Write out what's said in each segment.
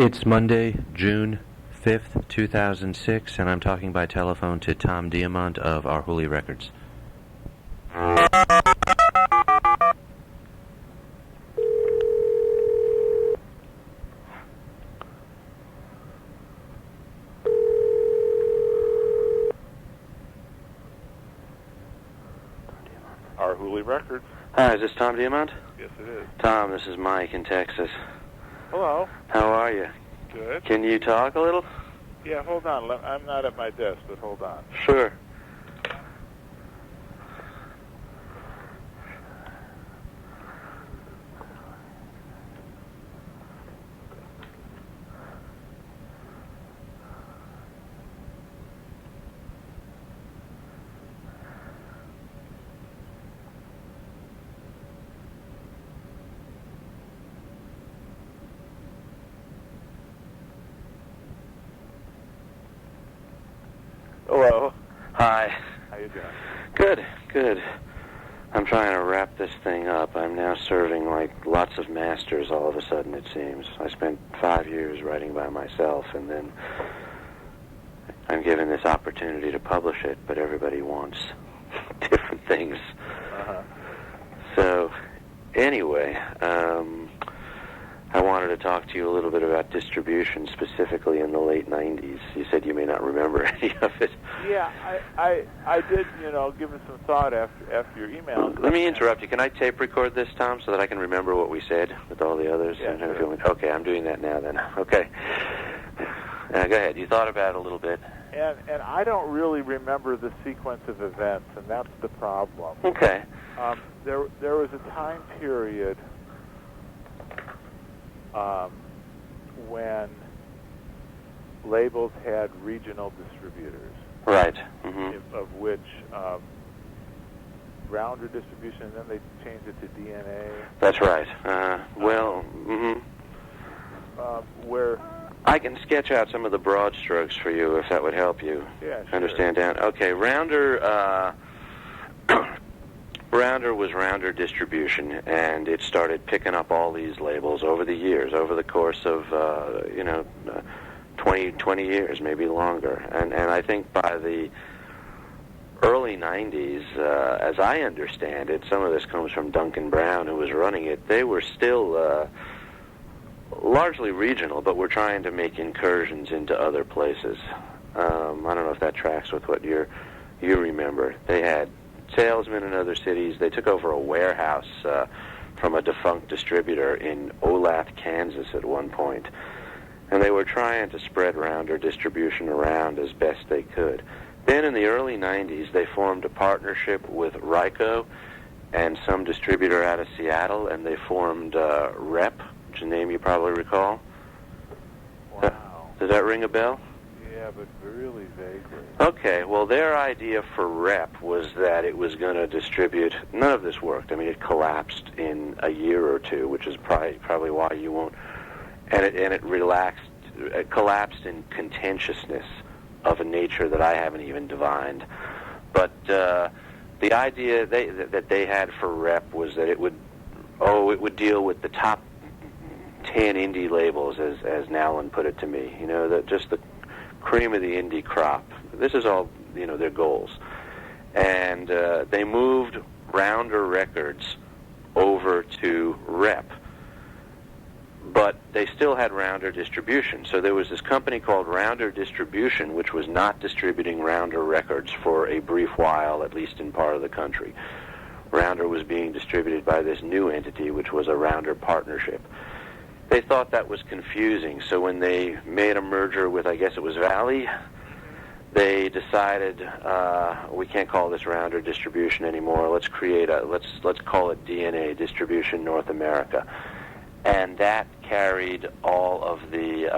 It's Monday, June 5th, 2006, and I'm talking by telephone to Tom Diamant of Abruptly Records. Abruptly Records. Hi, is this Tom Diamant? Yes, it is. Tom, this is Mike in Texas. Hello. How are you? Good. Can you talk a little? Yeah, hold on. I'm not at my desk, but hold on. Sure. Hello. Hi. How you doing? Good, good. I'm trying to wrap this thing up. I'm now serving like lots of masters all of a sudden, it seems. I spent 5 years writing by myself, and then I'm given this opportunity to publish it, but everybody wants different things. Uh-huh. So, anyway, I wanted to talk to you a little bit about distribution, specifically in the late 90s. You said you may not remember any of it. Yeah, I did, give it some thought after your email. Let me interrupt you. Can I tape record this, Tom, so that I can remember what we said with all the others? Yeah, sure. Okay, I'm doing that now then. Okay. Go ahead. You thought about it a little bit. And I don't really remember the sequence of events, and that's the problem. Okay. There was a time period when labels had regional distributors. Right. Mm-hmm. Of which Rounder distribution, and then they changed it to DNA. That's right. Where I can sketch out some of the broad strokes for you if that would help you. Yeah, sure. Understand that? Okay, Rounder. Rounder was Rounder distribution, and it started picking up all these labels over the years, over the course of 20 years, maybe longer. And I think by the early 90s, as I understand it, some of this comes from Duncan Brown, who was running it. They were still largely regional, but were trying to make incursions into other places. I don't know if that tracks with what you remember. They had salesmen in other cities. They took over a warehouse from a defunct distributor in Olathe, Kansas at one point. And they were trying to spread Rounder distribution around as best they could. Then in the early 90s, they formed a partnership with Ryko and some distributor out of Seattle, and they formed Rep, which is a name you probably recall. Wow. Does that ring a bell? Yeah, but really vaguely. Okay, well, their idea for Rep was that it was going to distribute. None of this worked. I mean, it collapsed in a year or two, which is probably why you won't. And it collapsed in contentiousness of a nature that I haven't even divined. But the idea that they had for Rep was that it would deal with the top 10 indie labels, as Nowlin put it to me. Just the cream of the indie crop. This is all, their goals. And they moved Rounder Records over to Rep. But they still had Rounder distribution. So there was this company called Rounder Distribution, which was not distributing Rounder Records for a brief while, at least in part of the country. Rounder was being distributed by this new entity, which was a Rounder partnership. They thought that was confusing, so when they made a merger with, I guess it was Valley, they decided we can't call this Rounder Distribution anymore. Let's call it DNA Distribution North America, and that carried all of the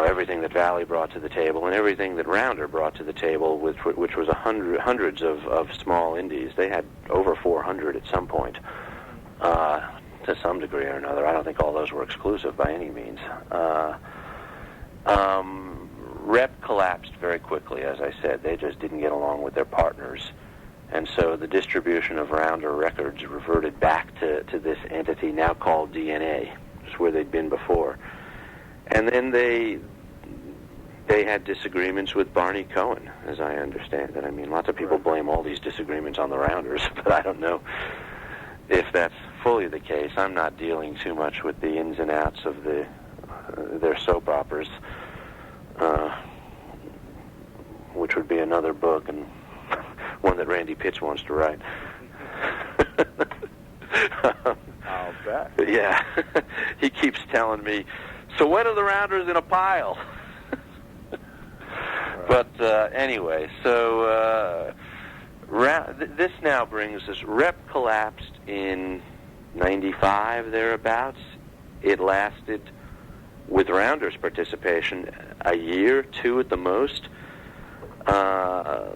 everything that Valley brought to the table and everything that Rounder brought to the table, which was hundreds of small indies. They had over 400 at some point. To some degree or another. I don't think all those were exclusive by any means. Rep collapsed very quickly, as I said. They just didn't get along with their partners. And so the distribution of Rounder Records reverted back to this entity now called DNA. just where they'd been before. And then they had disagreements with Barney Cohen, as I understand it. I mean, lots of people blame all these disagreements on the Rounders, but I don't know if that's fully the case. I'm not dealing too much with the ins and outs of their soap operas, which would be another book, and one that Randy Pitts wants to write. I'll bet. Yeah. He keeps telling me, so when are the Rounders in a pile? But anyway, so this now brings us, Rep collapsed in 95, thereabouts. It lasted, with Rounders' participation, a year, 2 at the most. The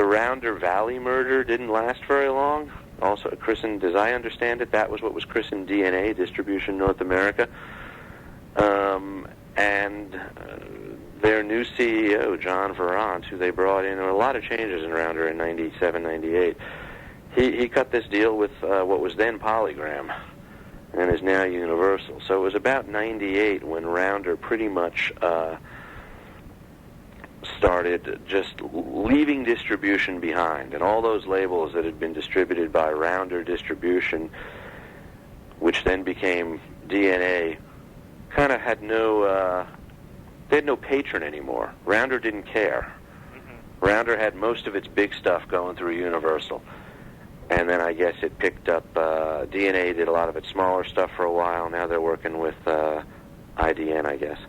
Rounder Valley merger didn't last very long. Also christened, as I understand it, that was what was christened DNA, Distribution North America. And their new CEO, John Verrant, who they brought in, there were a lot of changes in Rounder in 97, 98. He cut this deal with what was then Polygram and is now Universal. So it was about 98 when Rounder pretty much started just leaving distribution behind, and all those labels that had been distributed by Rounder Distribution, which then became DNA, kind of had they had no patron anymore. Rounder didn't care. Mm-hmm. Rounder had most of its big stuff going through Universal, and then I guess it picked up, DNA did a lot of its smaller stuff for a while. Now they're working with IDN, I guess.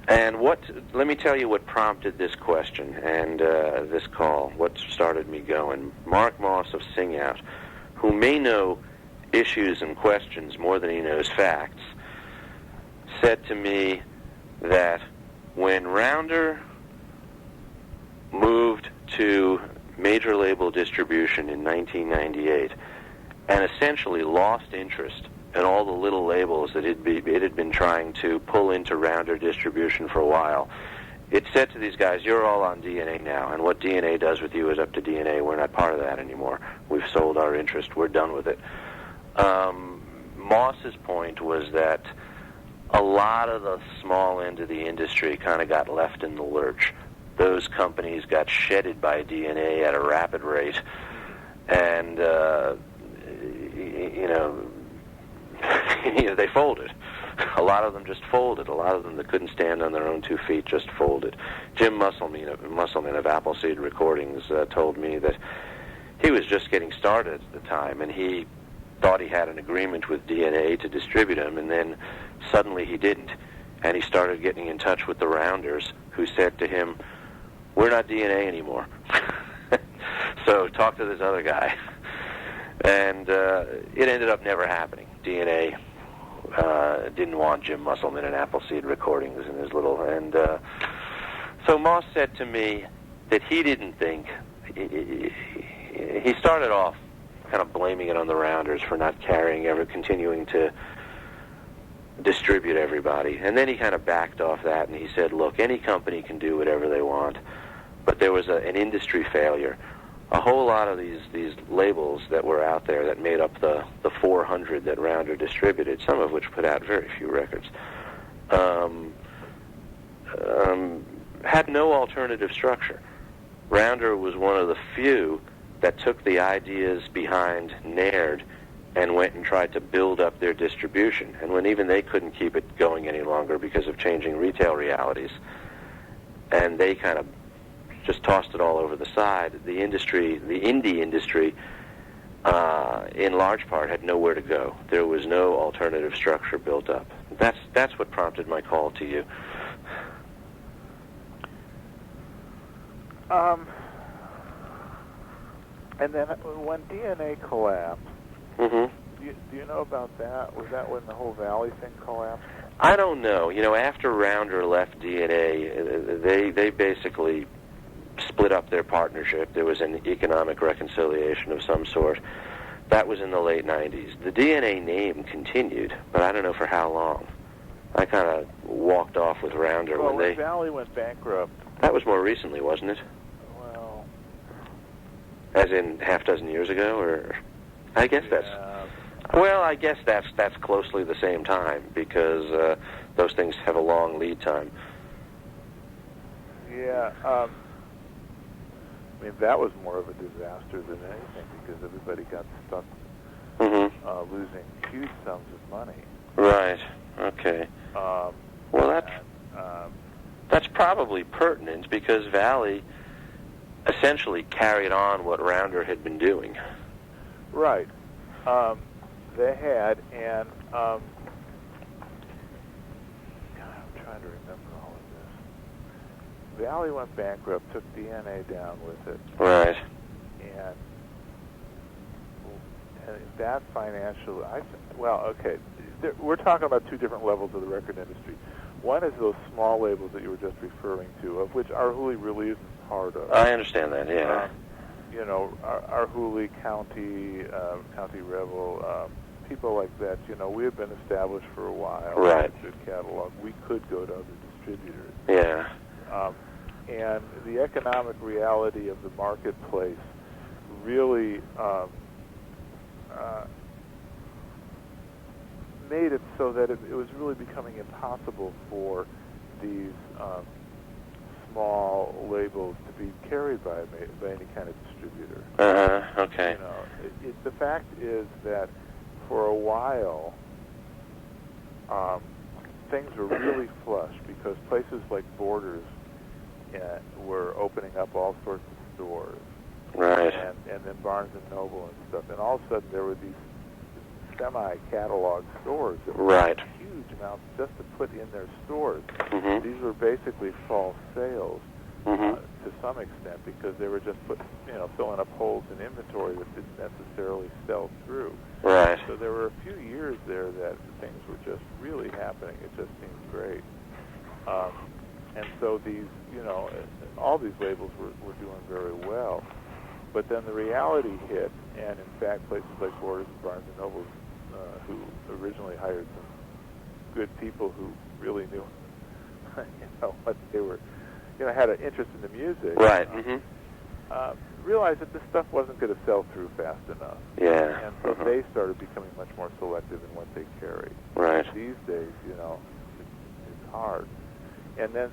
And let me tell you what prompted this question and this call, what started me going. Mark Moss of Sing Out, who may know issues and questions more than he knows facts, said to me that when Rounder moved to major label distribution in 1998 and essentially lost interest and all the little labels that it had been trying to pull into Rounder distribution for a while, it said to these guys, you're all on DNA now, and what DNA does with you is up to DNA. We're not part of that anymore. We've sold our interest. We're done with it. Moss's point was that a lot of the small end of the industry kind of got left in the lurch. Those companies got shedded by DNA at a rapid rate, and, they folded. A lot of them just folded. A lot of them that couldn't stand on their own 2 feet just folded. Jim Musselman of Appleseed Recordings told me that he was just getting started at the time, and he thought he had an agreement with DNA to distribute them, and then suddenly he didn't. And he started getting in touch with the Rounders, who said to him, we're not DNA anymore. So talk to this other guy. And it ended up never happening. DNA didn't want Jim Musselman and Appleseed Recordings in his little... And so Moss said to me that he didn't think... He started off kind of blaming it on the Rounders for not continuing to distribute everybody. And then he kind of backed off that, and he said, look, any company can do whatever they want, but there was an industry failure. A whole lot of these labels that were out there that made up the 400 that Rounder distributed, some of which put out very few records, had no alternative structure. Rounder was one of the few that took the ideas behind Naird and went and tried to build up their distribution. And when even they couldn't keep it going any longer because of changing retail realities, and they kind of just tossed it all over the side, the indie industry, in large part, had nowhere to go. There was no alternative structure built up. That's what prompted my call to you. And then when DNA collapsed, Mm-hmm. do you know about that? Was that when the whole Valley thing collapsed? I don't know. After Rounder left DNA, they basically split up their partnership. There was an economic reconciliation of some sort. That was in the late 90s. The DNA name continued, but I don't know for how long. I kind of walked off with Rounder when Valley went bankrupt. That was more recently, wasn't it? Well, as in half dozen years ago, or I guess that's. Well, I guess that's closely the same time because those things have a long lead time. Yeah, I mean, that was more of a disaster than anything because everybody got stuck losing huge sums of money. Right. Okay. Well, that's probably pertinent because Valley essentially carried on what Rounder had been doing. Right. They had, and God, I'm trying to remember all of this. Valley went bankrupt, took DNA down with it. Right. And that financial, okay, we're talking about two different levels of the record industry. One is those small labels that you were just referring to, of which Arhoolie really isn't part of. I understand that, yeah. You know, Arhoolie, County Rebel, people like that. You know, we had been established for a while. Right. Good catalog. We could go to other distributors. Yeah. And the economic reality of the marketplace really made it so that it was really becoming impossible for these small labels to be carried by any kind of distributor. Okay. You know, the fact is that for a while, things were really flush because places like Borders were opening up all sorts of stores. Right. And then Barnes and Noble and stuff. And all of a sudden there were these semi-catalog stores that were huge amounts just to put in their stores. These were basically false sales to some extent because they were just filling up holes in inventory that didn't necessarily sell through. Right. So there were a few years there that things were just really happening. It just seemed great. And so these, all these labels were doing very well. But then the reality hit, and in fact, places like Borders and Barnes and Noble, who originally hired some good people who really knew, what they were, had an interest in the music. Right. Realized that this stuff wasn't going to sell through fast enough. Yeah. And so they started becoming much more selective in what they carried. Right. These days, it's hard. And then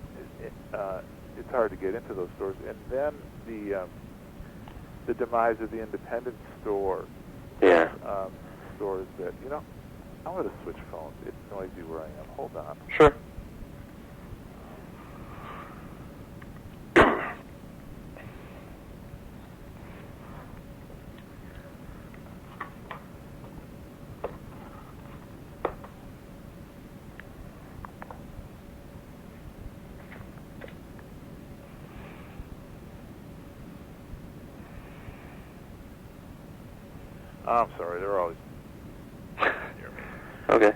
it's hard to get into those stores. And then the demise of the independent store. Yeah. Stores that, I'm going to switch phones. It's noisy where I am. Hold on. Sure. I'm sorry, they're always near me. Okay.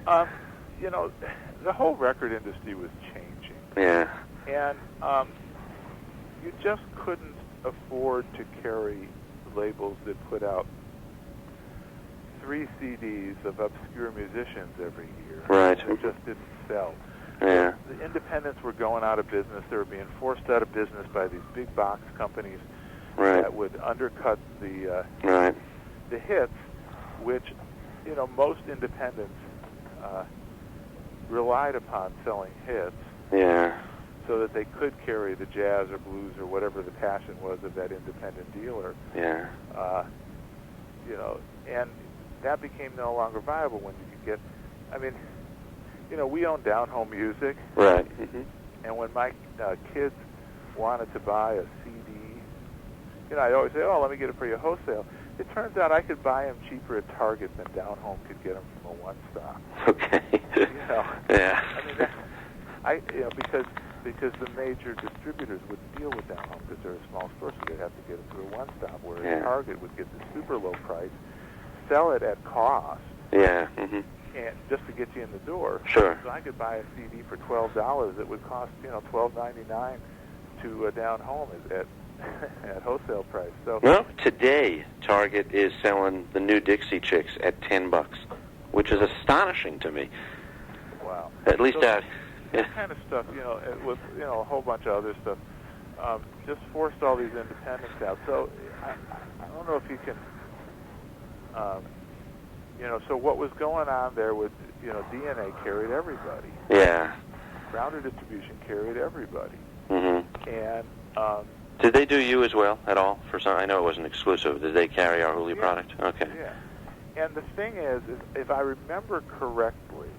The whole record industry was changing. Yeah. And you just couldn't afford to carry labels that put out 3 CDs of obscure musicians every year. Right. It just didn't sell. Yeah. The independents were going out of business. They were being forced out of business by these big box companies that would undercut the hits, which, most independents relied upon selling hits. Yeah. So that they could carry the jazz or blues or whatever the passion was of that independent dealer. Yeah. And that became no longer viable when you could get, we own Down Home Music. Right. And when my kids wanted to buy a CD, I'd always say, let me get it for you wholesale. It turns out I could buy them cheaper at Target than Down Home could get them from a one-stop. Okay. Yeah. Because the major distributors wouldn't deal with Down Home because they're a small store, so they'd have to get it through a one-stop, whereas Target would get the super low price, sell it at cost, and just to get you in the door. Sure. So I could buy a CD for $12 that would cost, $12.99 to Down Home at wholesale price. So today Target is selling the new Dixie Chicks at $10, which is astonishing to me. Wow. At least that. That kind of stuff, with a whole bunch of other stuff, just forced all these independents out. So I don't know if you can So what was going on there with, DNA carried everybody. Yeah. Rounder distribution carried everybody. Mm-hmm. And did they do you as well at all? For some, I know it wasn't exclusive. Did they carry our Hooli product? Okay. Yeah. And the thing is if I remember correctly,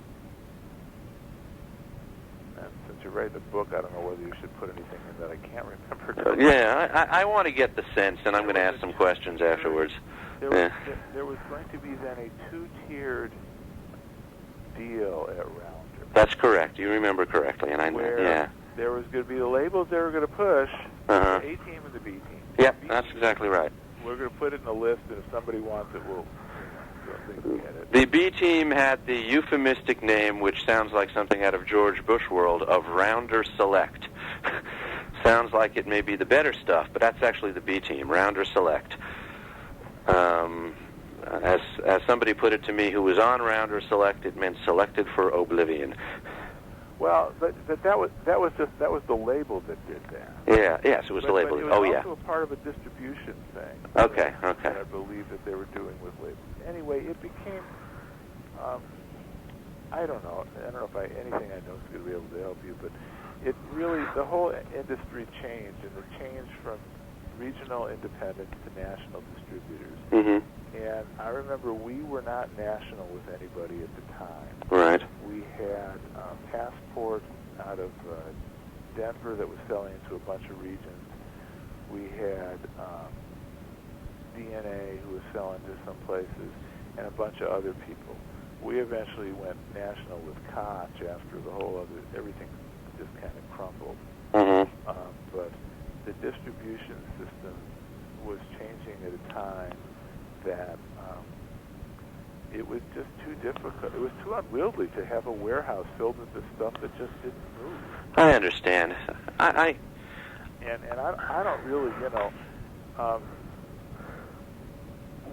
and since you're writing a book, I don't know whether you should put anything in that I can't remember. Yeah, I want to get the sense, and I'm going to ask some questions afterwards. There was going to be then a two-tiered deal at Rounder. That's correct. You remember correctly, and where there was going to be the labels they were going to push, the A team and the B team. Yep, that's exactly right. We're going to put it in a list, and if somebody wants it, we'll get it. The B team had the euphemistic name, which sounds like something out of George Bush world, of Rounder Select. Sounds like it may be the better stuff, but that's actually the B team, Rounder Select. As somebody put it to me who was on Rounder Select, it meant selected for oblivion. Well, but that was the label that did that. Yeah, yes, it was the label. But it was also a part of a distribution thing. Okay. That I believe that they were doing with labels. Anyway, it became, I don't know if anything I know is going to be able to help you, but it really, the whole industry changed, and it changed from regional independents to national distributors. Mm-hmm. And I remember we were not national with anybody at the time. Right. We had Passport out of Denver that was selling into a bunch of regions. We had DNA who was selling to some places, and a bunch of other people. We eventually went national with Koch after everything just kind of crumbled. Mm-hmm. But the distribution system was changing at a time that it was just too difficult. It was too unwieldy to have a warehouse filled with the stuff that just didn't move. I understand. And I don't really,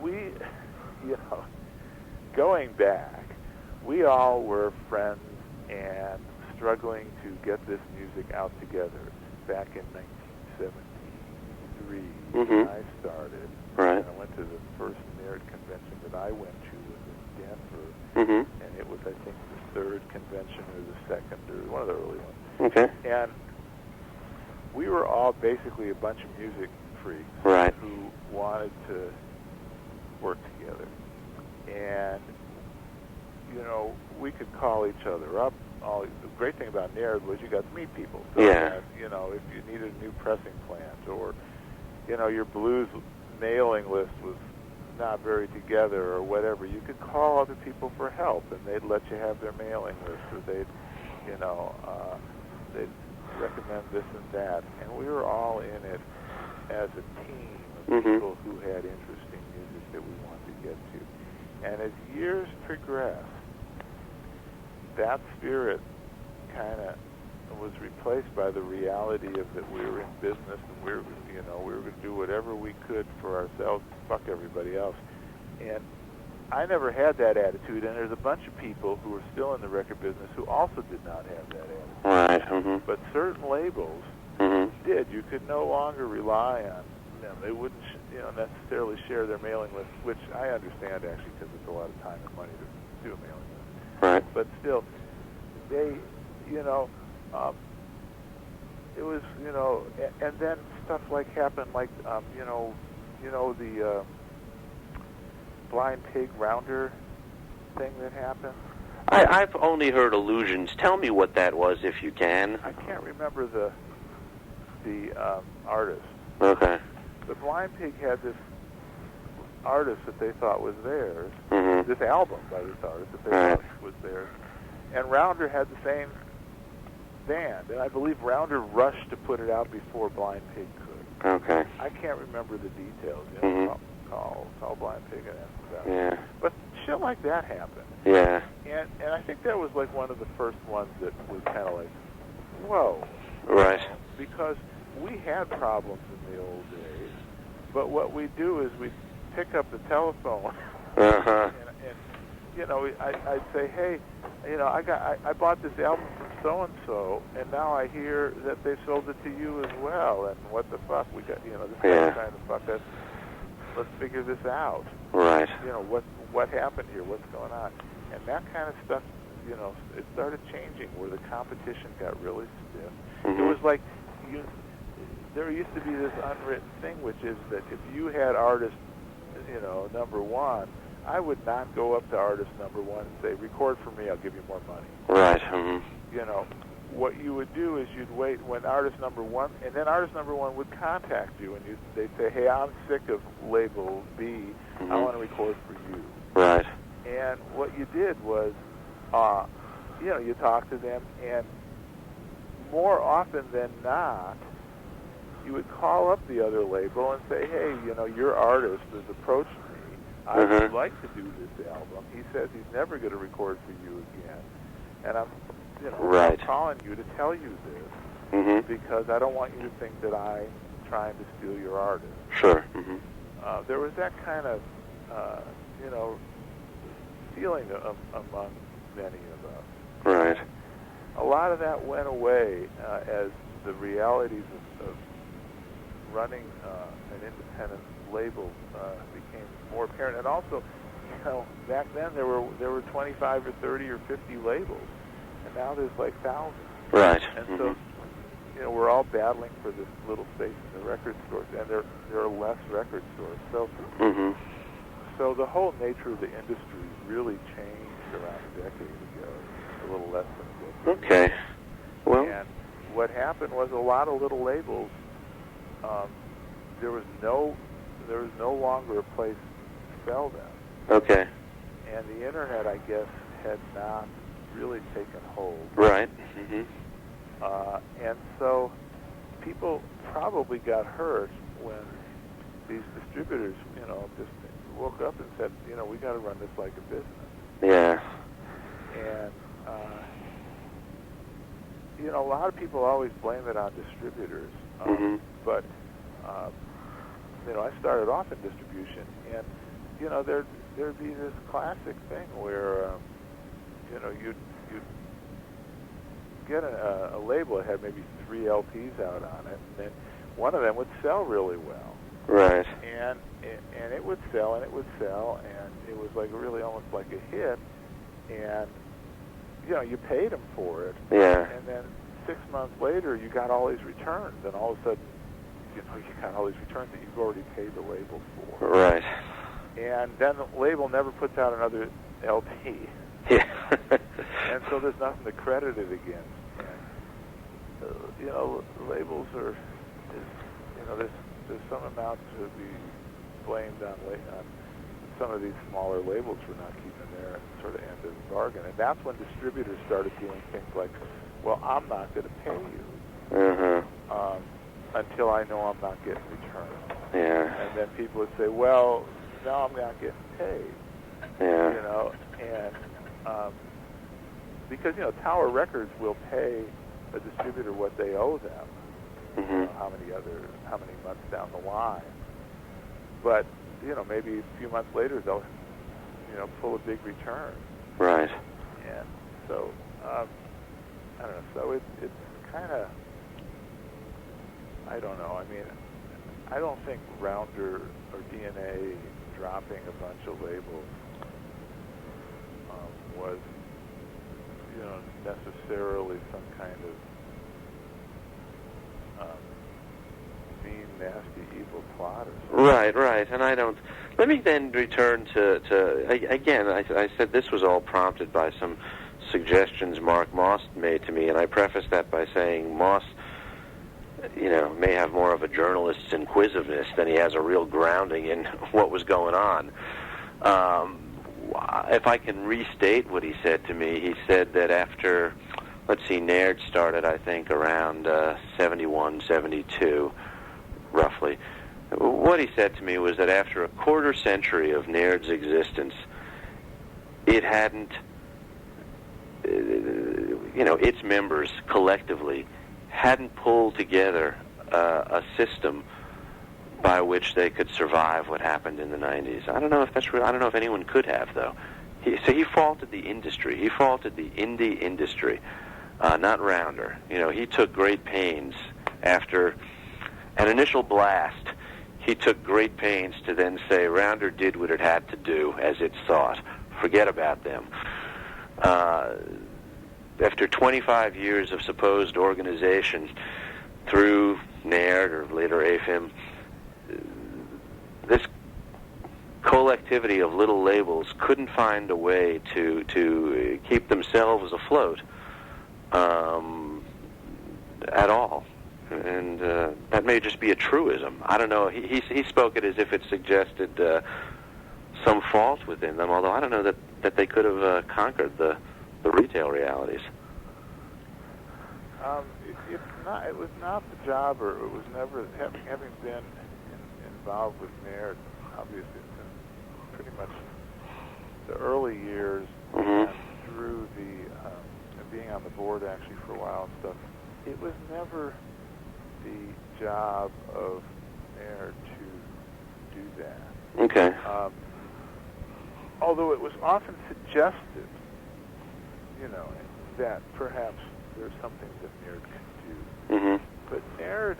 we, going back, we all were friends and struggling to get this music out together back in 1973 when I started. Right. And I went to the first Nerd convention that I went to was in Denver, and it was, I think, the third convention or the second or one of the early ones. Okay. And we were all basically a bunch of music freaks who wanted to work together. And, we could call each other up. The great thing about Nerd was you got to meet people. So that, if you needed a new pressing plant or, your blues mailing list was not very together or whatever, you could call other people for help, and they'd let you have their mailing list, or they'd recommend this and that. And we were all in it as a team of people who had interesting music that we wanted to get to. And as years progressed, that spirit kind of was replaced by the reality of that we were in business and we were going to do whatever we could for ourselves, fuck everybody else. And I never had that attitude, and there's a bunch of people who are still in the record business who also did not have that attitude. Right. Mm-hmm. But certain labels did. You could no longer rely on them. They wouldn't, necessarily share their mailing list, which I understand actually because it's a lot of time and money to do a mailing list. Right. But still, they, it was, and then stuff like happened, like, the Blind Pig Rounder thing that happened. I've only heard allusions. Tell me what that was, if you can. I can't remember the artist. Okay. The Blind Pig had this artist that they thought was theirs, this album by this artist that they thought was theirs, and Rounder had the same band, and I believe Rounder rushed to put it out before Blind Pig could. Okay. I can't remember the details. Call Blind Pig and ask about it. But shit like that happened. Yeah. And I think that was like one of the first ones that was kind of like, whoa. Right. Because we had problems in the old days, but what we do is we pick up the telephone and I'd say, hey, I bought this album from so and so, and now I hear that they sold it to you as well. And what the fuck? We got this guy's trying to fuck us. Let's figure this out. Right. what happened here? What's going on? And that kind of stuff, you know, it started changing where the competition got really stiff. Mm-hmm. It was like there used to be this unwritten thing, which is that if you had artist, you know, number one, I would not go up to artist number one and say, record for me, I'll give you more money. Right. Mm-hmm. You know, what you would do is you'd wait when artist number one, and then artist number one would contact you, and they'd say, hey, I'm sick of label B, Mm-hmm. I want to record for you. Right. And what you did was, you know, you talked to them, and more often than not, you would call up the other label and say, hey, you know, your artist has approached me. I would like to do this album. He says he's never going to record for you again. And I'm, you know, I'm calling you to tell you this because I don't want you to think that I'm trying to steal your artist. Sure. There was that kind of, you know, feeling among many of us. Right. A lot of that went away as the realities of running an independent label became more apparent. And also, you know, back then there were 25 or 30 or 50 labels, and now there's like thousands. Right. And so, you know, we're all battling for this little space in the record stores, and there are less record stores. So, so the whole nature of the industry really changed around a decade ago, a little less than a decade. Okay. Well. And what happened was a lot of little labels. There was no longer a place to sell them. Okay. And the internet, I guess, had not really taken hold. Right. And so people probably got hurt when these distributors, you know, just woke up and said, you know, we got to run this like a business. Yeah. And you know, a lot of people always blame it on distributors, but you know, I started off in distribution, and you know, there'd be this classic thing where you know, you'd get a label that had maybe 3 LPs out on it, and then one of them would sell really well. Right. And it would sell, and it would sell, and it was like really almost like a hit, and you know, you paid them for it. Yeah. And then 6 months later, you got all these returns, and all of a sudden, you know, you got all these returns that you've already paid the label for. Right. And then the label never puts out another LP. Yeah. And so there's nothing to credit it against. And, you know, labels are, you know, there's some amount to be blamed on some of these smaller labels for not keeping their sort of end of the bargain. And that's when distributors started doing things like, well, I'm not going to pay you until I know I'm not getting returns. Yeah. And then people would say, well, now I'm not getting paid. Yeah. You know, and because, you know, Tower Records will pay a distributor what they owe them. You know, how many months down the line. But, you know, maybe a few months later they'll, you know, pull a big return. Right. And so, I don't know. So it's kind of, I don't know. I mean, I don't think Rounder or DNA dropping a bunch of labels was, you know, necessarily some kind of mean, nasty, evil plot or something. Right. And I don't... Let me then return to again, I said this was all prompted by some suggestions Mark Moss made to me, and I prefaced that by saying Moss, you know, may have more of a journalist's inquisitiveness than he has a real grounding in what was going on. If I can restate what he said to me, he said that after, let's see, Naird started, I think, around 71, 72, roughly. What he said to me was that after a quarter century of Naird's existence, it hadn't, you know, its members collectively hadn't pulled together a system by which they could survive what happened in the 90s. I don't know if that's real. I don't know if anyone could have, though. So he faulted the industry. He faulted the indie industry, not Rounder. You know, he took great pains after an initial blast. he took great pains to then say Rounder did what it had to do as it thought. Forget about them. After 25 years of supposed organization through NAIRD or later AFIM, this collectivity of little labels couldn't find a way to keep themselves afloat at all. And that may just be a truism. I don't know. He spoke it as if it suggested some fault within them, although I don't know that they could have conquered the retail realities. It was not the job, or it was never, having been involved with NAIRD, obviously, since pretty much the early years, and through the being on the board actually for a while and stuff, it was never the job of NAIRD to do that. Okay. Although it was often suggested, that perhaps there's something that NAIRD can do. But NAIRD,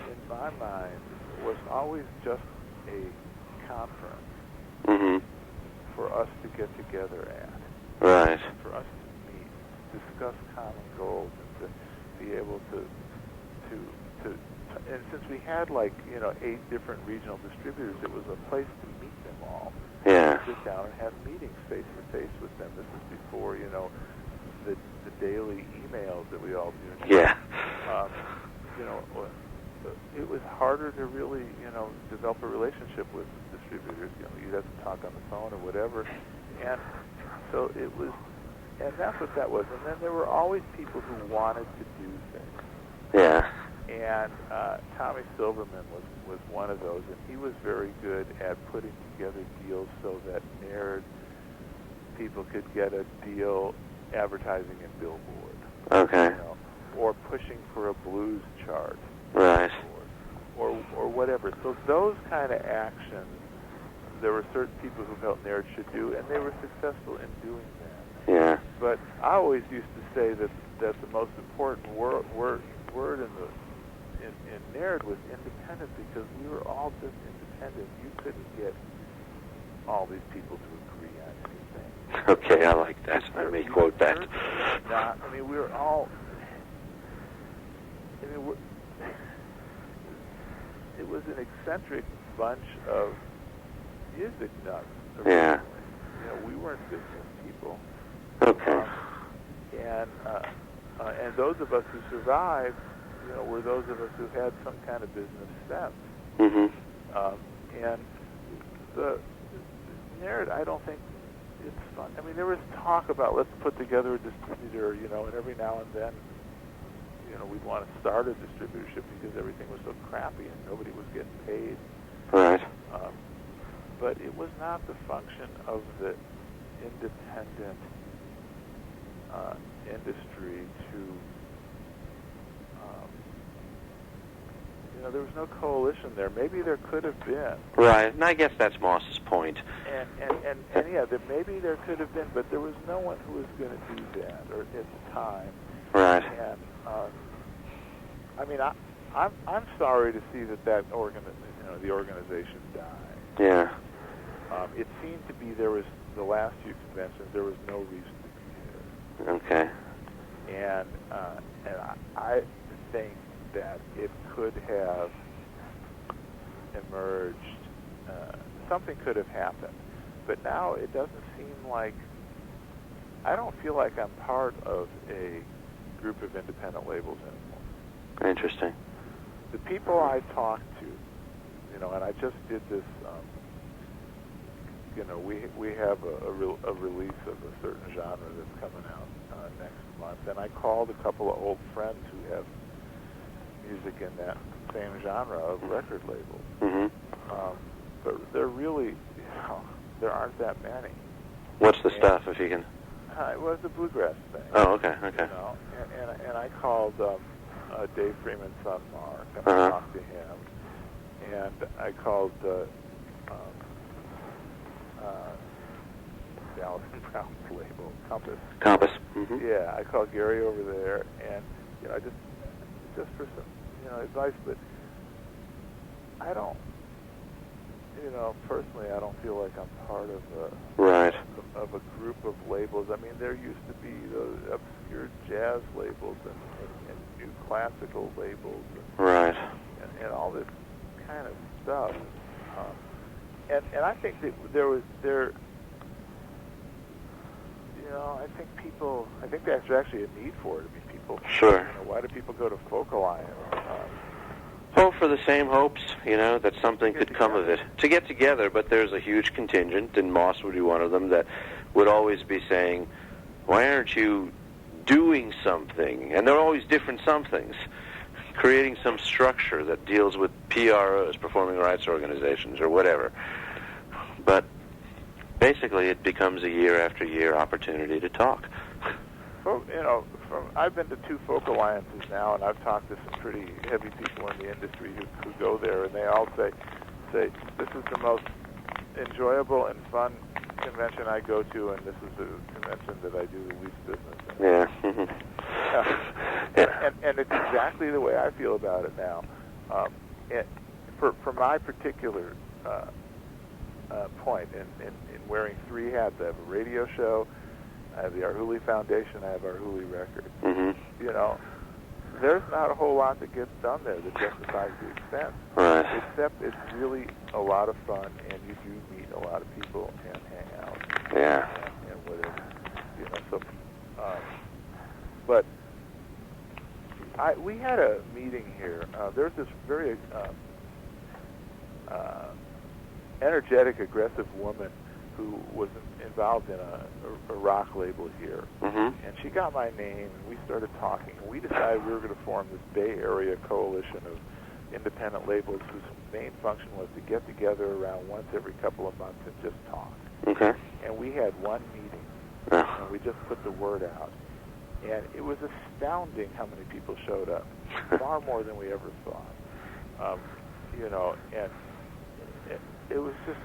in my mind, was always just a conference for us to get together at. Right. For us to meet, discuss common goals, and to be able to and since we had 8 different regional distributors, it was a place to meet them all. Yeah. Sit down and have meetings face to face with them. This is before the daily emails that we all do. Yeah. It was harder to really develop a relationship with distributors. You'd have to talk on the phone or whatever, and so it was, and that's what that was. And then there were always people who wanted to do things. Yeah. And Tommy Silverman was one of those, and he was very good at putting together deals so that NAIRD people could get a deal advertising in Billboard. Okay. Or pushing for a blues chart. Right. Or whatever. So those kind of actions, there were certain people who felt NAIRD should do, and they were successful in doing that. Yeah. But I always used to say that the most important word in NAIRD was independent, because we were all just independent. You couldn't get all these people to agree on anything. Okay, I like that. I may quote that. We were all. It was an eccentric bunch of music nuts. Yeah. We weren't business people. Okay. And those of us who survived, were those of us who had some kind of business sense. And the NAIRD, I don't think it's fun. There was talk about let's put together a distributor, and every now and then, we'd want to start a distributorship because everything was so crappy and nobody was getting paid. Right. But it was not the function of the independent industry to, there was no coalition there. Maybe there could have been. Right, and I guess that's Moss's point. And yeah, maybe there could have been, but there was no one who was going to do that, or at the time. Right. And I'm sorry to see that the organization died. Yeah. It seemed to be there was the last few conventions there was no reason to be here. Okay. And I think that it could have emerged. Something could have happened, but now it doesn't seem like. I don't feel like I'm part of a group of independent labels anymore. Interesting. The people I talk to, and I just did this. We have a release of a certain genre that's coming out next month, and I called a couple of old friends who have music in that same genre of record labels. But they're really, there aren't that many. What's the stuff, if you can? It was the bluegrass thing. Oh, okay. And I called Dave Freeman's son Mark, and I talked to him, and I called Allison Brown's label, Compass. Yeah, I called Gary over there, and just for some advice. But I I don't, personally, I don't feel like I'm part of Right. a group of labels. I mean, there used to be those obscure jazz labels and new classical labels Right. and all this kind of stuff. And I think that I think there's actually a need for it. I mean, people. Sure. Why do people go to Focal Iron? Hope for the same hopes, that something could come of it. To get together, but there's a huge contingent, and Moss would be one of them, that would always be saying, why aren't you doing something? And there are always different somethings. Creating some structure that deals with PROs, performing rights organizations, or whatever. But basically it becomes a year after year opportunity to talk. Well, I've been to 2 Focal Alliances now, and I've talked to some pretty heavy people in the industry who go there, and they all say this is the most enjoyable and fun convention I go to, and this is the convention that I do the least business in. Yeah. And it's exactly the way I feel about it now. For my particular point in wearing 3 hats, I have a radio show, I have the Arhoolie Foundation, I have Arhoolie Records. Mm-hmm. There's not a whole lot that gets done there that justifies the expense. Right. Except it's really a lot of fun, and you do meet a lot of people and hang out. Yeah. And whatever. But we had a meeting here. There's this very energetic, aggressive woman who was involved in a rock label here. Mm-hmm. And she got my name, and we started talking. And we decided we were going to form this Bay Area coalition of independent labels whose main function was to get together around once every couple of months and just talk. Okay. And we had one meeting, Oh. and we just put the word out. And it was astounding how many people showed up, far more than we ever thought. And it was just,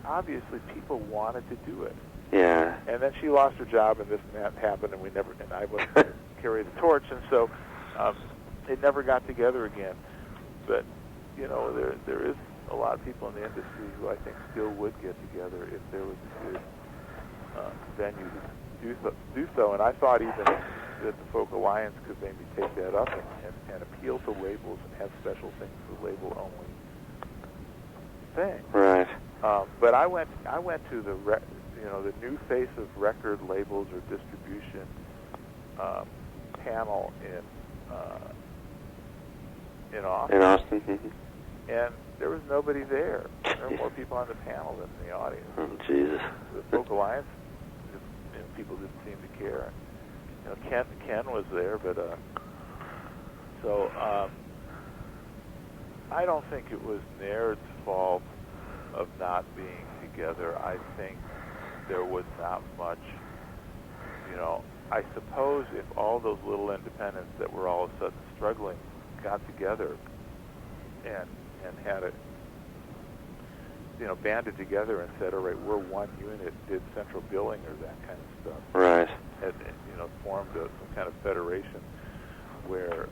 obviously people wanted to do it. Yeah. And then she lost her job, and this and that happened, and I wasn't going to carry the torch, and so it never got together again. But there is a lot of people in the industry who I think still would get together if there was a good venue to do so. And I thought even that the Folk Alliance could maybe take that up and appeal to labels and have special things for label-only things. Right. But I went to the new face of record labels or distribution panel in Austin. In Austin. Mm-hmm. And there was nobody there. There were more people on the panel than in the audience. Oh, Jesus. The Folk Alliance, people didn't seem to care. Ken was there, but so I don't think it was Naird's fault of not being together. I think there was not much, I suppose if all those little independents that were all of a sudden struggling got together and had it, banded together and said, all right, we're one unit, did central billing or that kind of stuff. Right. Had, formed some kind of federation where,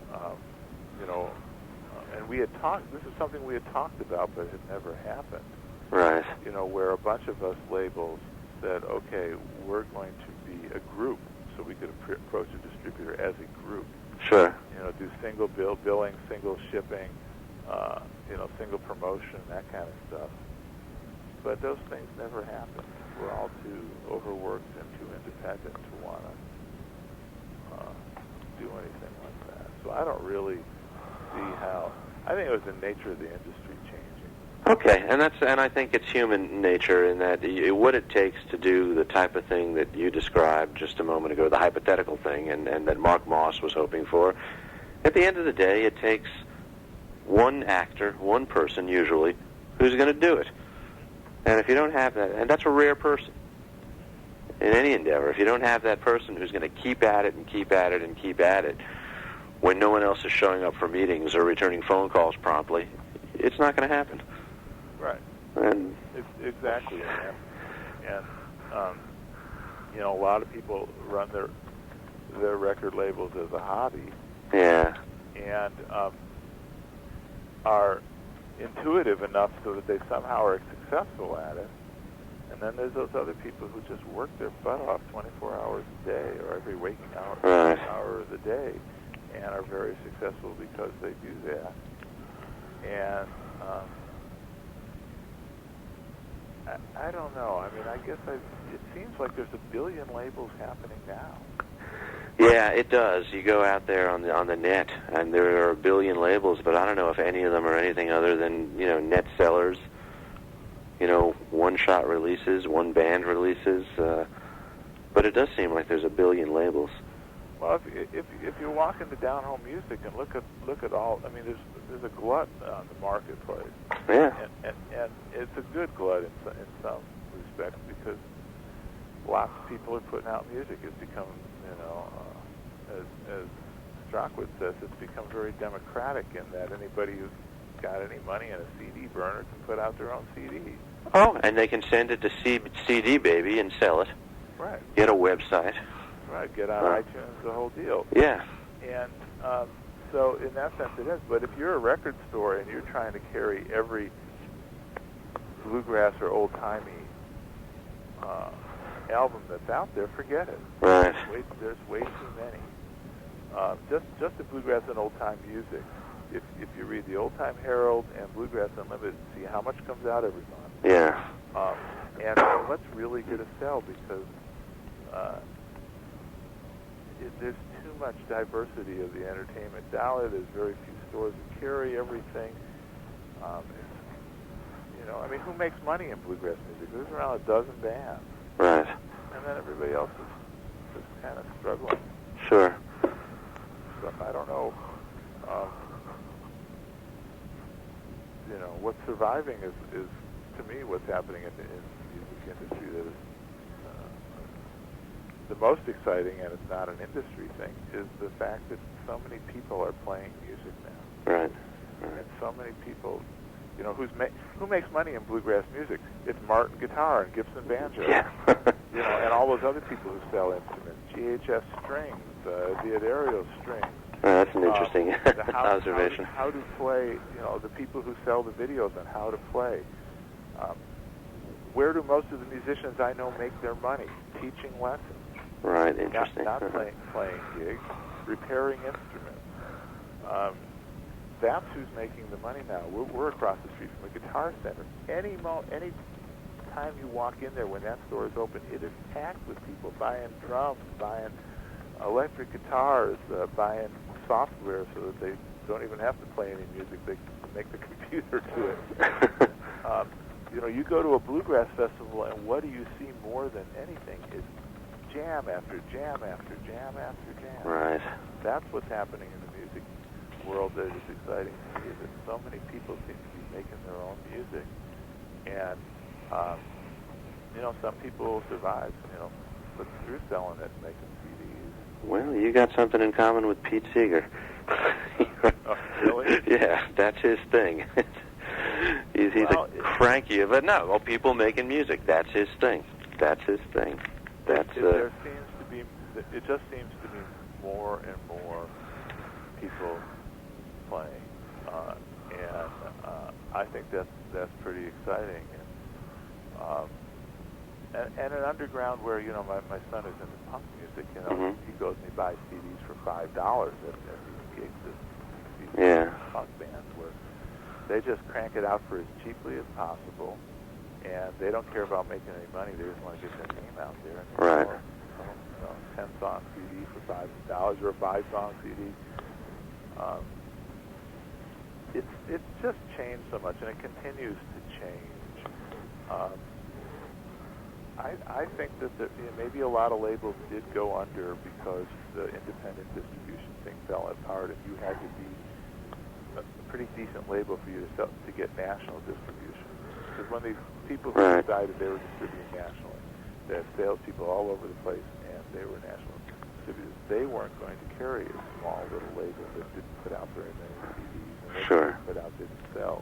and we had talked, this is something we had talked about, but it had never happened. Right. Where a bunch of us labels said, okay, we're going to be a group, so we could approach a distributor as a group. Sure. Do single billing, single shipping, single promotion, that kind of stuff. But those things never happened. We're all too overworked and too independent to want to do anything like that. So I don't really see how. I think it was the nature of the industry changing. Okay, and I think it's human nature in that what it takes to do the type of thing that you described just a moment ago, the hypothetical thing, and that Mark Moss was hoping for. At the end of the day, it takes one actor, one person usually, who's going to do it. And if you don't have that, and that's a rare person in any endeavor, if you don't have that person who's going to keep at it and keep at it and keep at it when no one else is showing up for meetings or returning phone calls promptly, it's not going to happen. Right. And exactly. And a lot of people run their record labels as a hobby. yeah. And are intuitive enough so that they somehow are successful at it. And then there's those other people who just work their butt off 24 hours a day, or every waking hour of the day, and are very successful because they do that. And I don't know. I mean, I guess it seems like there's a billion labels happening now. Yeah, it does. You go out there on the net, and there are a billion labels, but I don't know if any of them are anything other than, net sellers, one-shot releases, one-band releases. But it does seem like there's a billion labels. Well, if you walk into down-home music and look at all, I mean, there's a glut on the marketplace. Yeah. And it's a good glut in some respects, because lots of people are putting out music. It's become, as Strockwood says, it's become very democratic in that anybody who's got any money and a CD burner can put out their own CD. Oh, and they can send it to CD Baby and sell it. Right. Get a website. Right. Get on iTunes, the whole deal. Yeah. And so in that sense it is. But if you're a record store and you're trying to carry every bluegrass or old-timey album that's out there, forget it. Right. There's way too many. Just the bluegrass and old-time music. If you read the Old Time Herald and Bluegrass Unlimited, see how much comes out every month. Yeah. And what's really going to sell, because there's too much diversity of the entertainment dollar. There's very few stores that carry everything. I mean, who makes money in bluegrass music? There's around a dozen bands. Right. And then everybody else is just kind of struggling. Sure. So I don't know. What's surviving is to me, what's happening in the music industry that is the most exciting, and it's not an industry thing, is the fact that so many people are playing music now. Right. And so many people, who makes money in bluegrass music? It's Martin guitar and Gibson banjo. Yeah. And all those other people who sell instruments, GHS strings, D'Addario strings. That's an interesting observation. How to play, the people who sell the videos on how to play. Where do most of the musicians I know make their money? Teaching lessons. Right, interesting. Not playing gigs, repairing instruments. That's who's making the money now. We're across the street from a guitar center. Any time you walk in there when that store is open, it is packed with people buying drums, buying electric guitars, buying software so that they don't even have to play any music. They can make the computer do it. You go to a bluegrass festival, and what do you see more than anything is jam after jam after jam after jam. Right. That's what's happening in the music world that is exciting to me, is that so many people seem to be making their own music. And, some people survive, but through selling it and making CDs. Well, you got something in common with Pete Seeger. Oh, really? Yeah, that's his thing. He's a cranky, but no, well, people making music, that's his thing. That's his thing. It just seems to be more and more people playing, and I think that's pretty exciting. And an underground where my son is into punk music. He goes and he buys CDs for $5 at these gigs, these punk bands where they just crank it out for as cheaply as possible, and they don't care about making any money. They just want to get their name out there. And right. 10-song CD for $5 or a 5-song CD. It's just changed so much, and it continues to change. I think that maybe a lot of labels did go under because the independent distribution thing fell apart, and you had to be a pretty decent label for you to get national distribution. Because when these people who decided they were distributing nationally, they had salespeople all over the place, and they were national distributors, they weren't going to carry a small little label that didn't put out very many CDs, and didn't sell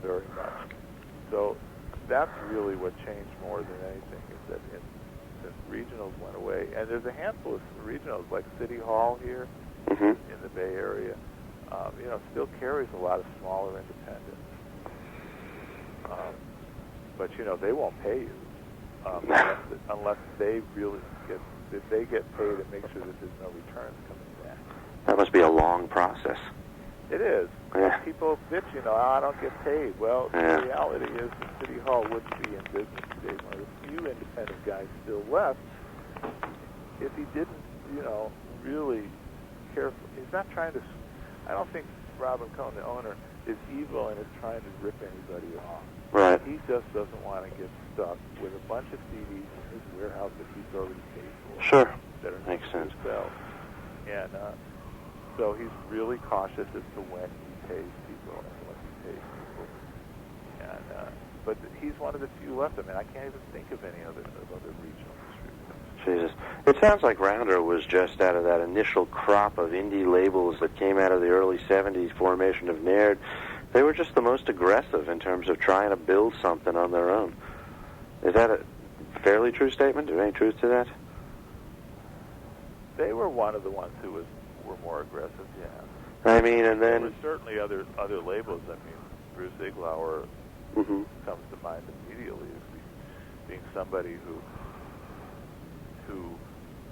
very much. So that's really what changed more than anything, is that since regionals went away, and there's a handful of regionals like City Hall here in the Bay Area, still carries a lot of smaller independents. But they won't pay you unless they really get paid and make sure that there's no returns coming back. That must be a long process. It is. Yeah. People bitch, I don't get paid. Well, Yeah. The reality is the City Hall wouldn't be in business today. One of the few independent guys still left. If he didn't, really care. He's not trying to. I don't think Robin Cohn, the owner, is evil and is trying to rip anybody off. Right. He just doesn't want to get stuck with a bunch of CDs in his warehouse that he's already paid for. Sure. That are Makes sense. Sell. And so he's really cautious as to when he pays people and what he pays people. And but he's one of the few left. I mean, I can't even think of any other regional distributors. Jesus. It sounds like Rounder was just out of that initial crop of indie labels that came out of the early 70s formation of Naird. They were just the most aggressive in terms of trying to build something on their own. Is that a fairly true statement? Is there any truth to that? They were one of the ones who were more aggressive, yeah. I mean, and then... There were certainly other labels. I mean, Bruce Iglauer comes to mind immediately as being somebody who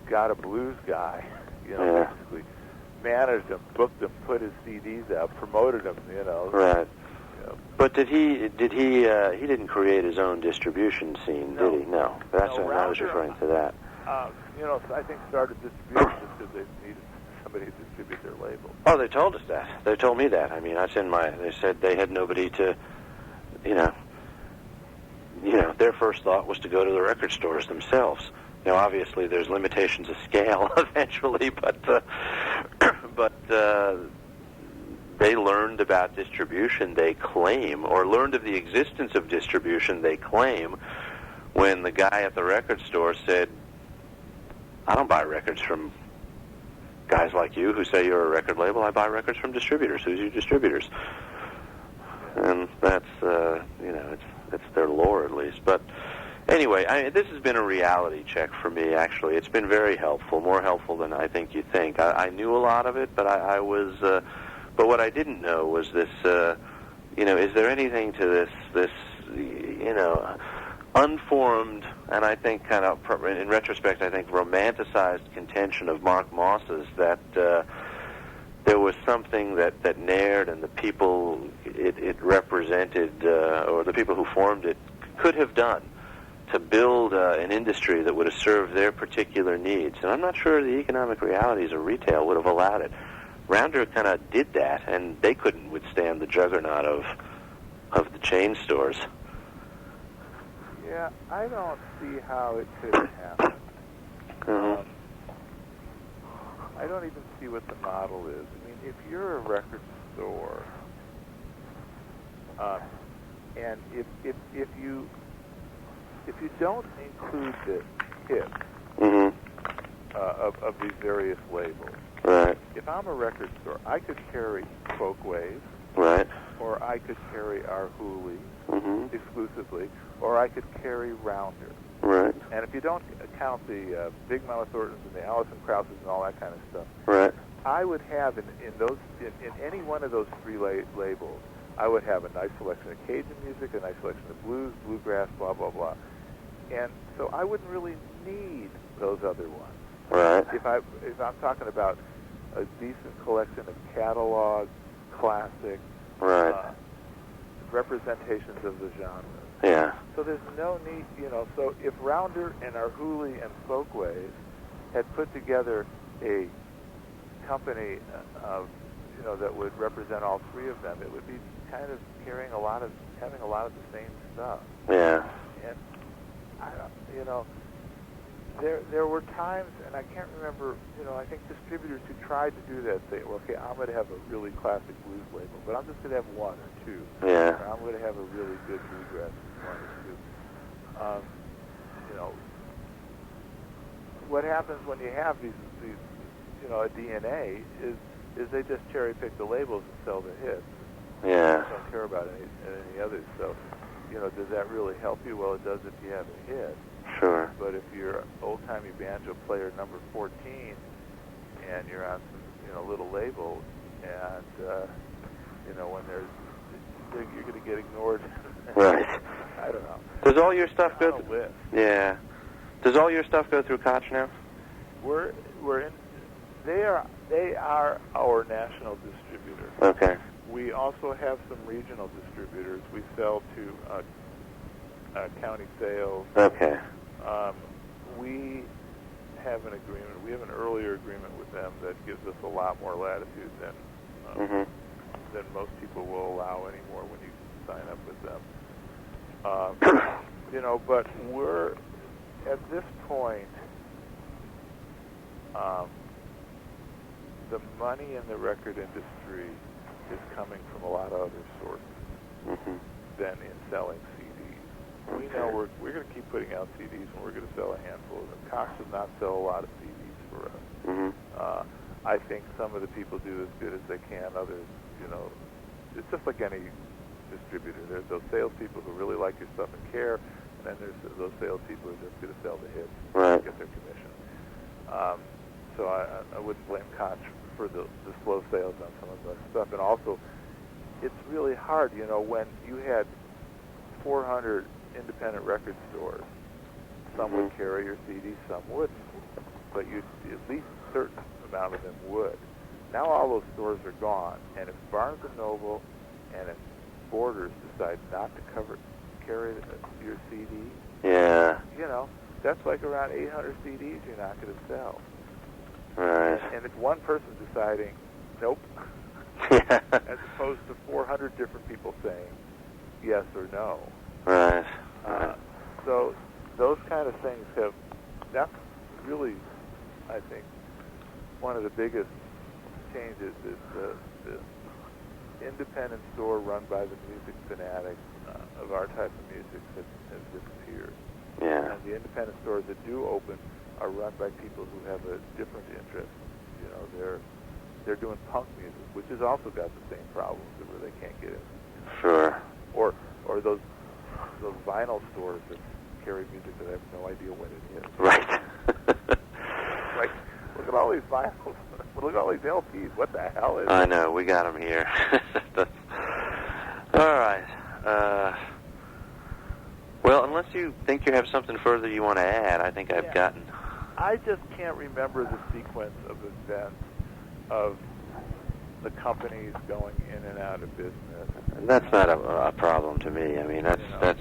got a blues guy, basically managed him, booked him, put his CDs out, promoted him, Right. But did he didn't create his own distribution scene, No. did he? No. That's No, what I was referring to that. I think started distribution just because they needed somebody to distribute their label. Oh, they told us that. They told me that. I mean, that's in my... They said they had nobody to, their first thought was to go to the record stores themselves. Now, obviously, there's limitations of scale eventually, but they learned about distribution, they claim, or learned of the existence of distribution, they claim, when the guy at the record store said, I don't buy records from guys like you who say you're a record label. I buy records from distributors. Who's your distributors? And that's, it's their lore at least. But anyway, this has been a reality check for me, actually. It's been very helpful, more helpful than I think you think. I knew a lot of it, but I was... but what I didn't know was this, is there anything to this unformed, and I think kind of, in retrospect, I think romanticized contention of Mark Moss's that there was something that Naird and the people it represented, or the people who formed it, could have done to build an industry that would have served their particular needs. And I'm not sure the economic realities of retail would have allowed it. Rounder kind of did that, and they couldn't withstand the juggernaut of the chain stores. Yeah, I don't see how it could have happened. I don't even see what the model is. I mean, if you're a record store, and if you don't include the hits of these various labels, right? If I'm a record store, I could carry Folkways, right? Or I could carry our Hooli exclusively, or I could carry Rounder. Right. And if you don't count the Big Mama Thorntons and the Allison Krauses and all that kind of stuff, right? I would have in any one of those three labels, I would have a nice selection of Cajun music, a nice selection of blues, bluegrass, blah blah blah. And so I wouldn't really need those other ones. Right. If I'm talking about a decent collection of catalog, classic, representations of the genre. Yeah. So there's no need, so if Rounder and our Hooli and Folkways had put together a company that would represent all three of them, it would be kind of having a lot of the same stuff. Yeah. And there were times, and I can't remember, I think distributors who tried to do that say, well, okay, I'm going to have a really classic blues label, but I'm just going to have one or two. Yeah. Or I'm going to have a really good bluegrass one or two. What happens when you have these a DNA is they just cherry pick the labels and sell the hits. Yeah. They don't care about any others. So, does that really help you? Well, it does if you have a hit. Sure. But if you're old-timey banjo player number 14 and you're on some little label and when you're going to get ignored. Right. I don't know. Does all your stuff go? List. Yeah. Does all your stuff go through Koch now? We're in. They are our national distributor. Okay. We also have some regional distributors. We sell to county sales. Okay. We have an agreement. We have an earlier agreement with them that gives us a lot more latitude than most people will allow anymore when you sign up with them. But we're at this point. The money in the record industry is coming from a lot of other sources than in selling CDs. We know we're going to keep putting out CDs, and we're going to sell a handful of them. Cox does not sell a lot of CDs for us. I think some of the people do as good as they can. Others, it's just like any distributor. There's those salespeople who really like your stuff and care, and then there's those salespeople who are just going to sell the hits and get their commission. So I wouldn't blame Koch for the slow sales on some of that stuff. And also, it's really hard, when you had 400 independent record stores, some would carry your CD, some wouldn't. But at least a certain amount of them would. Now all those stores are gone, and if Barnes & Noble and if Borders decide not to carry your CD, that's like around 800 CDs you're not going to sell. Right. And it's one person deciding, nope, as opposed to 400 different people saying yes or no. Right. So those kind of things that's really, I think, one of the biggest changes is the independent store run by the music fanatics of our type of music has disappeared. Yeah. And the independent stores that do open are run by people who have a different interest. They're doing punk music, which has also got the same problems where they can't get in. Sure. Or those vinyl stores that carry music that I have no idea what it is. Right. Like, look at all these vinyls. Look at all these LPs. What the hell is it? I know. We got them here. All right. Well, unless you think you have something further you want to add, I think I've gotten... I just can't remember the sequence of events of the companies going in and out of business. That's not a problem to me. I mean, that's